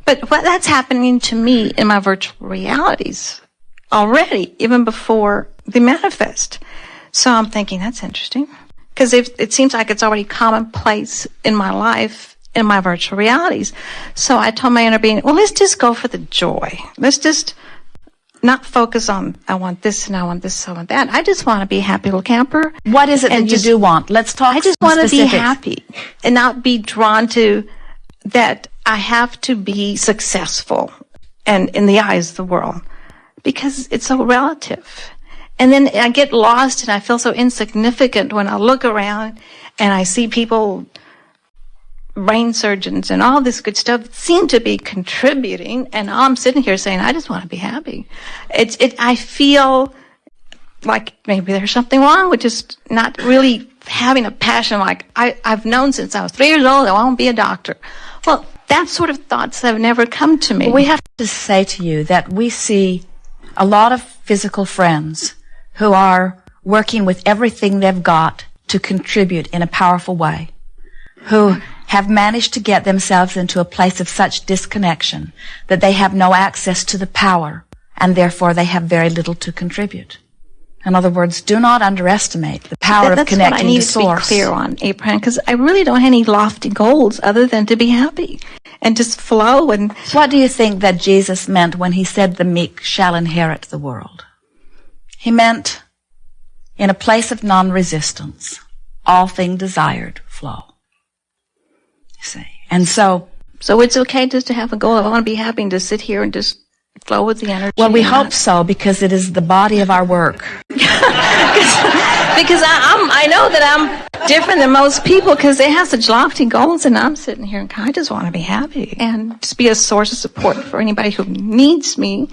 But that's happening to me in my virtual realities already, even before they manifest. So I'm thinking, that's interesting. Because it seems like it's already commonplace in my life, in my virtual realities. So I told my inner being, well, let's just go for the joy. Let's just not focus on, I want this and I want this, I want that. I just want to be a happy little camper. What is it that you do want? Let's talk. I just want to be happy and not be drawn to that I have to be successful and in the eyes of the world, because it's so relative. And then I get lost and I feel so insignificant when I look around and I see people, brain surgeons and all this good stuff, seem to be contributing, and I'm sitting here saying, I just want to be happy. I feel like maybe there's something wrong with just not really having a passion. Like I've known since I was 3 years old I want to be a doctor. Well, that sort of thoughts have never come to me. We have to say to you that we see a lot of physical friends who are working with everything they've got to contribute in a powerful way, who have managed to get themselves into a place of such disconnection that they have no access to the power, and therefore they have very little to contribute. In other words, do not underestimate the power of connecting to source. That's what I need to be clear on, Abraham, because I really don't have any lofty goals other than to be happy and just flow. And what do you think that Jesus meant when he said the meek shall inherit the world? He meant, in a place of non-resistance, all things desired flow. You see? And so it's okay just to have a goal. I want to be happy and just sit here and just flow with the energy. Well, we hope so, because it is the body of our work. Because I know that I'm different than most people, because they have such lofty goals, and I'm sitting here and I just want to be happy and just be a source of support for anybody who needs me.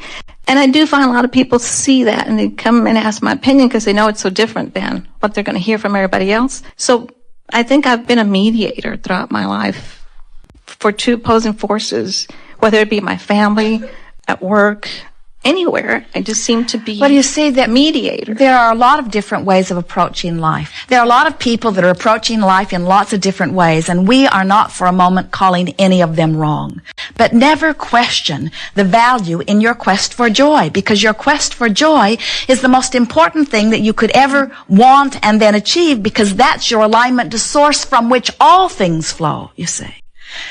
And I do find a lot of people see that and they come and ask my opinion because they know it's so different than what they're going to hear from everybody else. So I think I've been a mediator throughout my life for two opposing forces, whether it be my family, at work, anywhere. I just seem to be you see that mediator. There are a lot of different ways of approaching life. There are a lot of people that are approaching life in lots of different ways, and we are not for a moment calling any of them wrong. But never question the value in your quest for joy, because your quest for joy is the most important thing that you could ever want and then achieve, because that's your alignment to source from which all things flow, you see.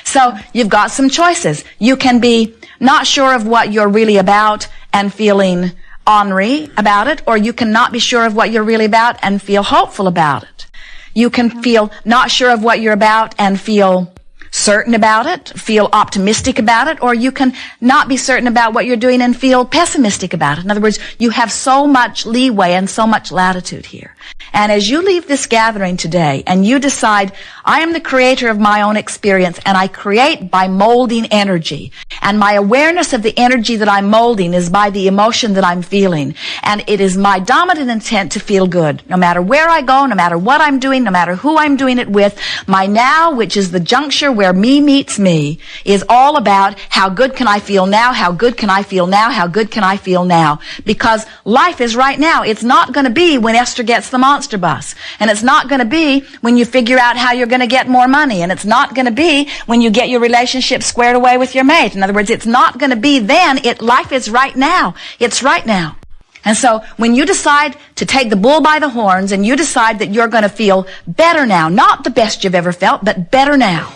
So you've got some choices. You can be not sure of what you're really about and feeling ornery about it, or you can not be sure of what you're really about and feel hopeful about it. You can feel not sure of what you're about and feel certain about it, feel optimistic about it, or you can not be certain about what you're doing and feel pessimistic about it. In other words, you have so much leeway and so much latitude here. And as you leave this gathering today and you decide, I am the creator of my own experience, and I create by molding energy, and my awareness of the energy that I'm molding is by the emotion that I'm feeling, and it is my dominant intent to feel good. No matter where I go, no matter what I'm doing, no matter who I'm doing it with, my now, which is the juncture where me meets me, is all about how good can I feel now, how good can I feel now, how good can I feel now. Because life is right now. It's not going to be when Esther gets the monster bus. And it's not going to be when you figure out how you're going to get more money. And it's not going to be when you get your relationship squared away with your mate. In other words, it's not going to be then. Life is right now. It's right now. And so when you decide to take the bull by the horns and you decide that you're going to feel better now, not the best you've ever felt, but better now.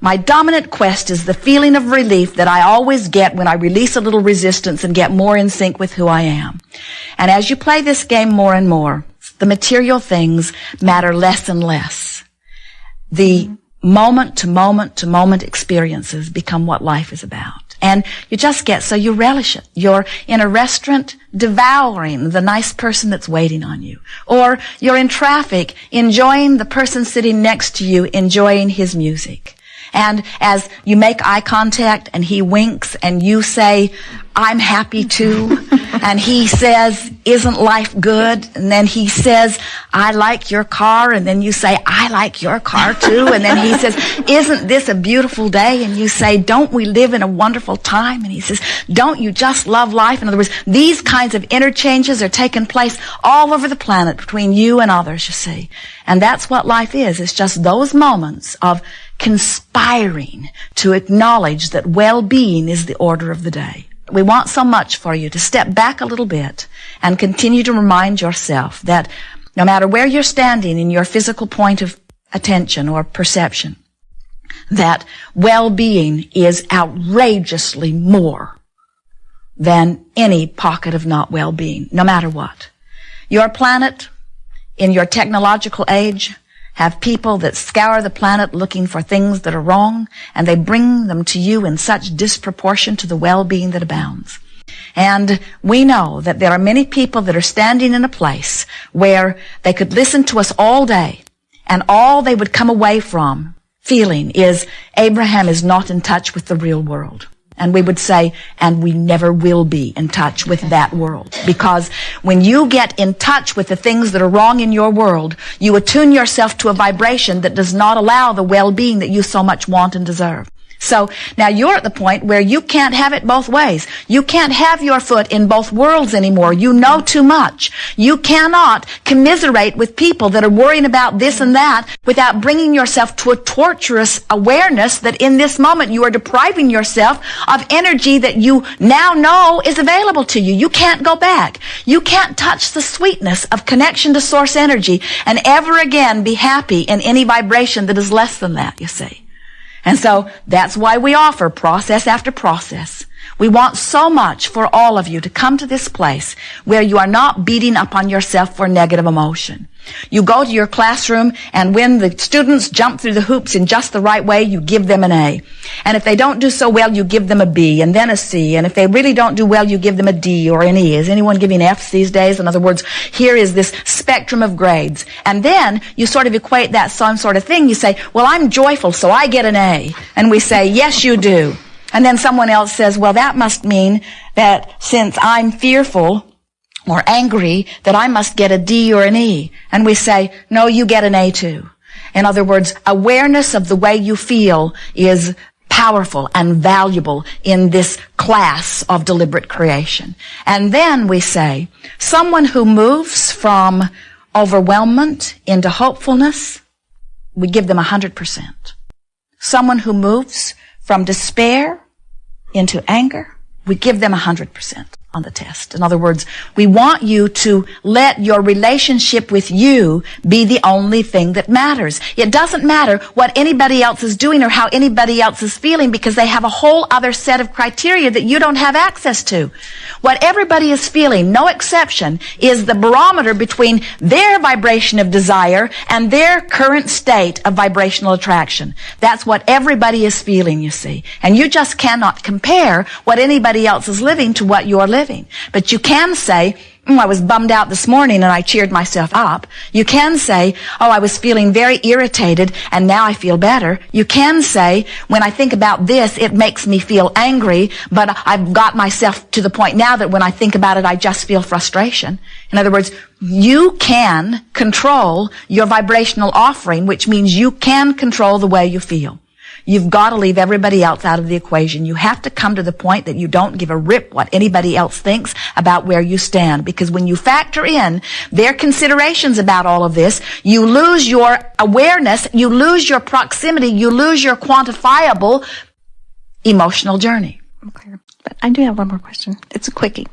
My dominant quest is the feeling of relief that I always get when I release a little resistance and get more in sync with who I am. And as you play this game more and more, the material things matter less and less. The moment to moment to moment experiences become what life is about. And you just get, so you relish it. You're in a restaurant devouring the nice person that's waiting on you. Or you're in traffic enjoying the person sitting next to you, enjoying his music. And as you make eye contact and he winks and you say, I'm happy too, and he says, isn't life good? And then he says, I like your car, and then you say, I like your car too, and then he says, isn't this a beautiful day? And you say, don't we live in a wonderful time? And he says, don't you just love life? In other words, these kinds of interchanges are taking place all over the planet between you and others, you see. And that's what life is. It's just those moments of conspiring to acknowledge that well-being is the order of the day. We want so much for you to step back a little bit and continue to remind yourself that no matter where you're standing in your physical point of attention or perception, that well-being is outrageously more than any pocket of not well-being, no matter what. Your planet, in your technological age, have people that scour the planet looking for things that are wrong, and they bring them to you in such disproportion to the well-being that abounds. And we know that there are many people that are standing in a place where they could listen to us all day, and all they would come away from feeling is Abraham is not in touch with the real world. And we would say, and we never will be in touch with that world. Because when you get in touch with the things that are wrong in your world, you attune yourself to a vibration that does not allow the well-being that you so much want and deserve. So now you're at the point where you can't have it both ways. You can't have your foot in both worlds anymore. You know too much. You cannot commiserate with people that are worrying about this and that without bringing yourself to a torturous awareness that in this moment you are depriving yourself of energy that you now know is available to you. You can't go back. You can't touch the sweetness of connection to source energy and ever again be happy in any vibration that is less than that, you see. And so that's why we offer process after process. We want so much for all of you to come to this place where you are not beating up on yourself for negative emotion. You go to your classroom, and when the students jump through the hoops in just the right way, you give them an A. And if they don't do so well, you give them a B and then a C. And if they really don't do well, you give them a D or an E. Is anyone giving Fs these days? In other words, here is this spectrum of grades. And then you sort of equate that some sort of thing. You say, well, I'm joyful, so I get an A. And we say, yes, you do. And then someone else says, well, that must mean that since I'm fearful or angry, that I must get a D or an E. And we say, no, you get an A too. In other words, awareness of the way you feel is powerful and valuable in this class of deliberate creation. And then we say, someone who moves from overwhelmment into hopefulness, we give them 100%. Someone who moves from despair into anger, we give them 100% on the test. In other words, we want you to let your relationship with you be the only thing that matters. It doesn't matter what anybody else is doing or how anybody else is feeling, because they have a whole other set of criteria that you don't have access to. What everybody is feeling, no exception, is the barometer between their vibration of desire and their current state of vibrational attraction. That's what everybody is feeling, you see. And you just cannot compare what anybody else is living to what you're living. But you can say, I was bummed out this morning and I cheered myself up. You can say, I was feeling very irritated and now I feel better. You can say, when I think about this, it makes me feel angry, but I've got myself to the point now that when I think about it, I just feel frustration. In other words, you can control your vibrational offering, which means you can control the way you feel. You've got to leave everybody else out of the equation. You have to come to the point that you don't give a rip what anybody else thinks about where you stand. Because when you factor in their considerations about all of this, you lose your awareness, you lose your proximity, you lose your quantifiable emotional journey. Okay. But I do have one more question. It's a quickie.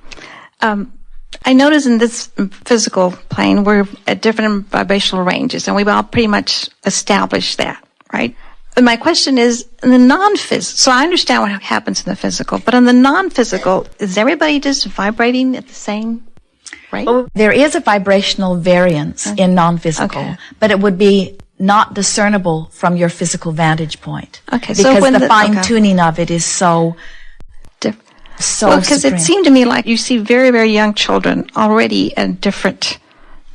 I notice in this physical plane, we're at different vibrational ranges, and we've all pretty much established that, right? And my question is, in the non-physical, so I understand what happens in the physical, but in the non-physical, is everybody just vibrating at the same rate? Well, there is a vibrational variance in non-physical, but it would be not discernible from your physical vantage point. Okay, because so when the fine-tuning of it is so because it seemed to me like you see very, very young children already at different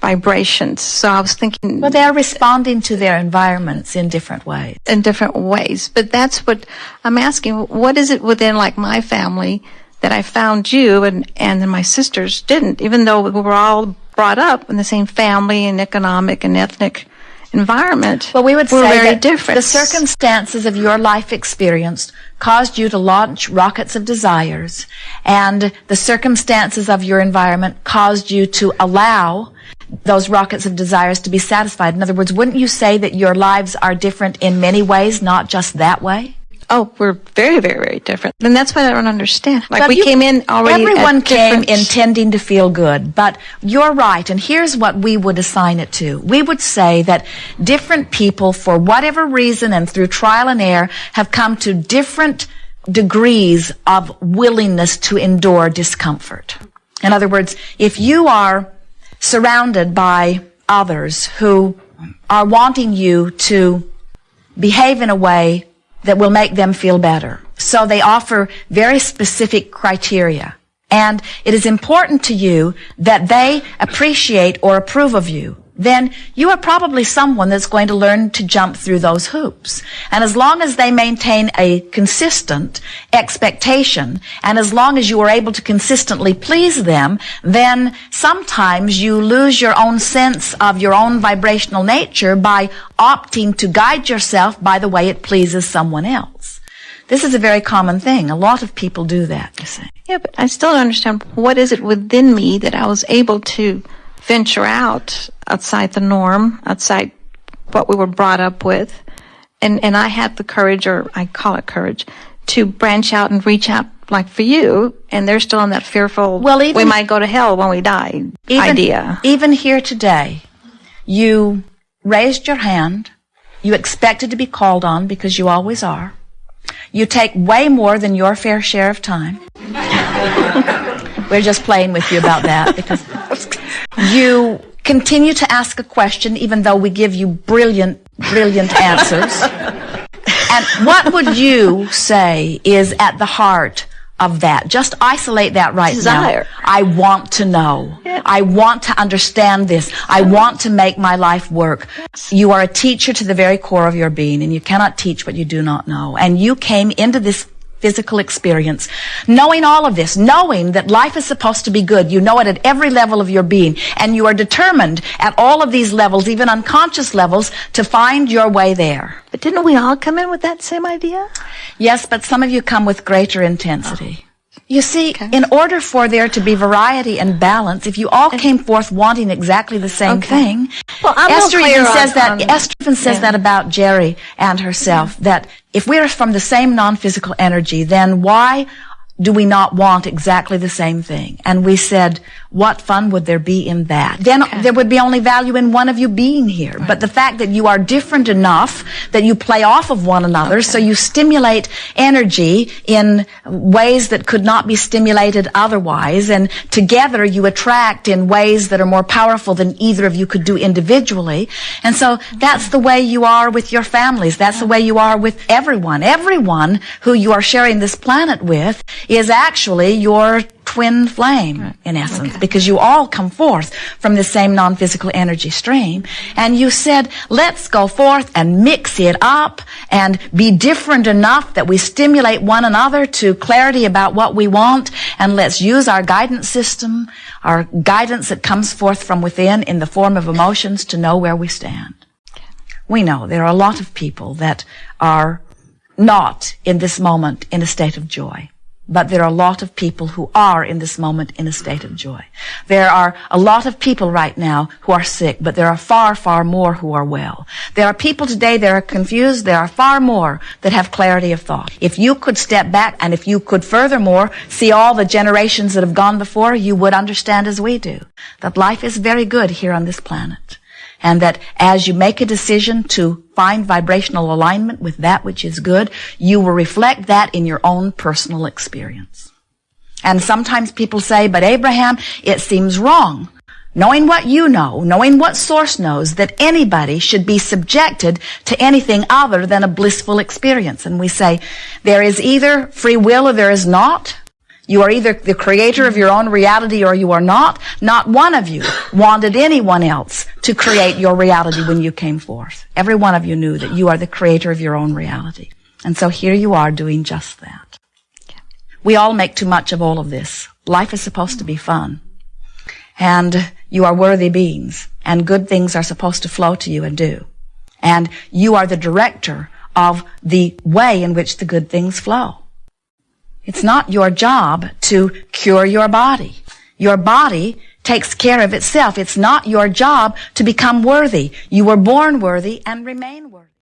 vibrations. So I was thinking... Well, they're responding to their environments in different ways. In different ways. But that's what I'm asking. What is it within, like, my family that I found you and then my sisters didn't, even though we were all brought up in the same family and economic and ethnic environment? Well, we would say very that different. The circumstances of your life experience caused you to launch rockets of desires, and the circumstances of your environment caused you to allow those rockets of desires to be satisfied. In other words, wouldn't you say that your lives are different in many ways, not just that way? Oh, we're very, very, very different. And that's what I don't understand. Like, we came in already Everyone came intending to feel good, but you're right, and here's what we would assign it to. We would say that different people, for whatever reason and through trial and error, have come to different degrees of willingness to endure discomfort. In other words, if you are surrounded by others who are wanting you to behave in a way that will make them feel better. So they offer very specific criteria. And it is important to you that they appreciate or approve of you. Then you are probably someone that's going to learn to jump through those hoops. And as long as they maintain a consistent expectation, and as long as you are able to consistently please them, then sometimes you lose your own sense of your own vibrational nature by opting to guide yourself by the way it pleases someone else. This is a very common thing. A lot of people do that, you see. Yeah, but I still don't understand, what is it within me that I was able to venture outside the norm, outside what we were brought up with, and I had the courage, or I call it courage, to branch out and reach out, like for you, and they're still in that fearful, we might go to hell when we die idea. Even here today, you raised your hand, you expected to be called on because you always are. You take way more than your fair share of time. We're just playing with you about that because you continue to ask a question even though we give you brilliant answers. And what would you say is at the heart of that? Just isolate that right Desire. now. I want to know. Yeah. I want to understand this. I want to make my life work. You are a teacher to the very core of your being, and you cannot teach what you do not know. And you came into this physical experience knowing all of this, knowing that life is supposed to be good. You know it at every level of your being, and you are determined at all of these levels, even unconscious levels, to find your way there. But didn't we all come in with that same idea? Yes, but some of you come with greater intensity. You see, in order for there to be variety and balance, if you all came forth wanting exactly the same thing, well, Esther even says that about Jerry and herself, that if we are from the same non-physical energy, then why do we not want exactly the same thing? And we said, what fun would there be in that? Then there would be only value in one of you being here. Right. But the fact that you are different enough that you play off of one another, so you stimulate energy in ways that could not be stimulated otherwise, and together you attract in ways that are more powerful than either of you could do individually. And so that's the way you are with your families. That's the way you are with everyone. Everyone who you are sharing this planet with is actually your twin flame, in essence, because you all come forth from the same non-physical energy stream. And you said, let's go forth and mix it up and be different enough that we stimulate one another to clarity about what we want, and let's use our guidance system, our guidance that comes forth from within in the form of emotions, to know where we stand. We know there are a lot of people that are not in this moment in a state of joy. But there are a lot of people who are in this moment in a state of joy. There are a lot of people right now who are sick, but there are far, far more who are well. There are people today that are confused. There are far more that have clarity of thought. If you could step back, and if you could furthermore see all the generations that have gone before, you would understand as we do that life is very good here on this planet. And that as you make a decision to find vibrational alignment with that which is good, you will reflect that in your own personal experience. And sometimes people say, but Abraham, it seems wrong, knowing what you know, knowing what Source knows, that anybody should be subjected to anything other than a blissful experience. And we say, there is either free will or there is not. You are either the creator of your own reality or you are not. Not one of you wanted anyone else to create your reality when you came forth. Every one of you knew that you are the creator of your own reality. And so here you are doing just that. We all make too much of all of this. Life is supposed to be fun. And you are worthy beings. And good things are supposed to flow to you and do. And you are the director of the way in which the good things flow. It's not your job to cure your body. Your body takes care of itself. It's not your job to become worthy. You were born worthy and remain worthy.